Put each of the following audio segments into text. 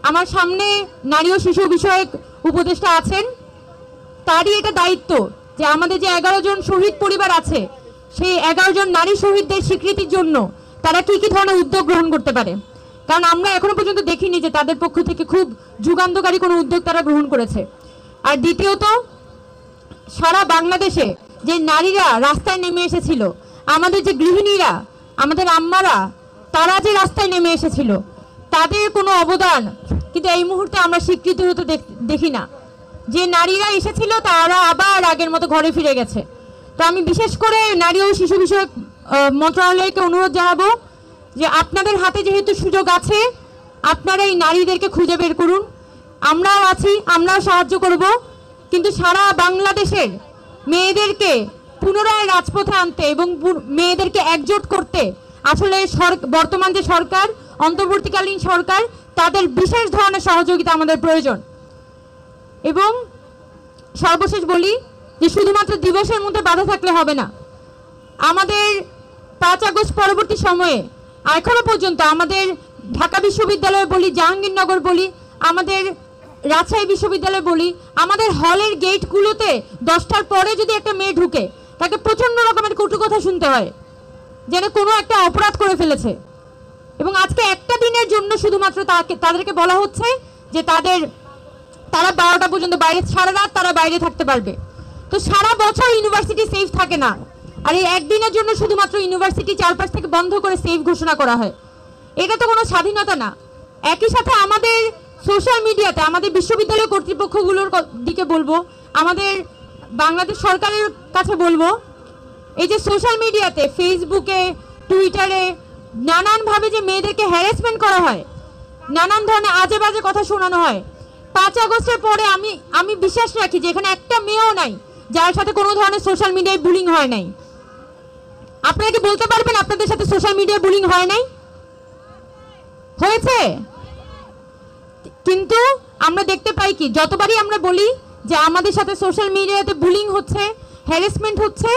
আমার সামনে নারী ও শিশু বিষয়ক উপদেষ্টা আছেন, তারই এটা দায়িত্ব যে আমাদের যে 11 জন শহীদ পরিবার আছে সেই 11 জন নারী শহীদদের স্বীকৃতির জন্য তারা কি কি ধরনের উদ্যোগ গ্রহণ করতে পারে। কারণ আমরা এখনো পর্যন্ত দেখিনি যে তাদের পক্ষ থেকে খুব যুগান্তকারী কোনো উদ্যোগ তারা গ্রহণ করেছে। আর দ্বিতীয়ত, সারা বাংলাদেশে যে নারীরা রাস্তায় নেমে এসেছিল, আমাদের যে গৃহিণীরা, আমাদের আম্মারা, তারা যে রাস্তায় নেমে এসেছিল, তাদের কোনো অবদান কিন্তু এই মুহূর্তে আমরা স্বীকৃতি হতে দেখি না। যে নারীরা এসেছিল তারা আবার আগের মতো ঘরে ফিরে গেছে। তো আমি বিশেষ করে নারী ও শিশু বিষয়ক মন্ত্রণালয়কে অনুরোধ জানাবো যে আপনাদের হাতে যেহেতু সুযোগ আছে, আপনারা এই নারীদেরকে খুঁজে বের করুন। আমরাও আছি, আমরাও সাহায্য করব, কিন্তু সারা বাংলাদেশের মেয়েদেরকে পুনরায় রাজপথে আনতে এবং মেয়েদেরকে একজোট করতে আসলে বর্তমান যে সরকার, অন্তর্বর্তীকালীন সরকার, তাদের বিশেষ ধরনের সহযোগিতা আমাদের প্রয়োজন। এবং সর্বশেষ বলি যে শুধুমাত্র দিবসের মধ্যে বাধা থাকলে হবে না। আমাদের 5 আগস্ট পরবর্তী সময়ে এখনো পর্যন্ত আমাদের ঢাকা বিশ্ববিদ্যালয় বলি, জাহাঙ্গীরনগর বলি, আমাদের রাজশাহী বিশ্ববিদ্যালয় বলি, আমাদের হলের গেটগুলোতে 10টার পরে যদি একটা মেয়ে ঢুকে তাকে প্রচণ্ড রকমের কটু কথা শুনতে হয়, যেন কোনো একটা অপরাধ করে ফেলেছে। এবং আজকে একটা দিনের জন্য শুধুমাত্র তাদেরকে বলা হচ্ছে যে তারা 12টা পর্যন্ত বাইরে, সারা রাত তারা বাইরে থাকতে পারবে। তো সারা বছর ইউনিভার্সিটি সেফ থাকে না, আর এই একদিনের জন্য শুধুমাত্র ইউনিভার্সিটি চারপাশ থেকে বন্ধ করে সেফ ঘোষণা করা হয়। এটা তো কোনো স্বাধীনতা না। একই সাথে আমাদের সোশ্যাল মিডিয়াতে আমাদের বিশ্ববিদ্যালয় কর্তৃপক্ষগুলোর দিকে বলবো, আমাদের বাংলাদেশ সরকারের কাছে বলবো, এই যে সোশ্যাল মিডিয়াতে, ফেসবুকে, টুইটারে নানানভাবে যে মেয়েদেরকে হ্যারাসমেন্ট করা হয়, নানান ধরনের আজে বাজে কথা শোনানো হয়, 5 আগস্টের পরে আমি বিশ্বাস রাখি যে এখানে একটা মেয়েও নাই যার সাথে কোনো ধরনের সোশ্যাল মিডিয়ায় বুলিং হয় নাই। আপনারা কি বলতে পারবেন আপনাদের সাথে সোশ্যাল মিডিয়ায় বুলিং হয় নাই? হয়েছে। কিন্তু আমরা দেখতে পাই কি, যতবারই আমরা বলি যে আমাদের সাথে সোশ্যাল মিডিয়াতে বুলিং হচ্ছে, হ্যারাসমেন্ট হচ্ছে,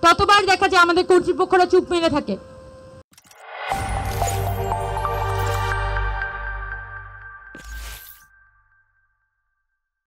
ততবার দেখা যায় আমাদের কর্তৃপক্ষরা চুপ মেরে থাকে।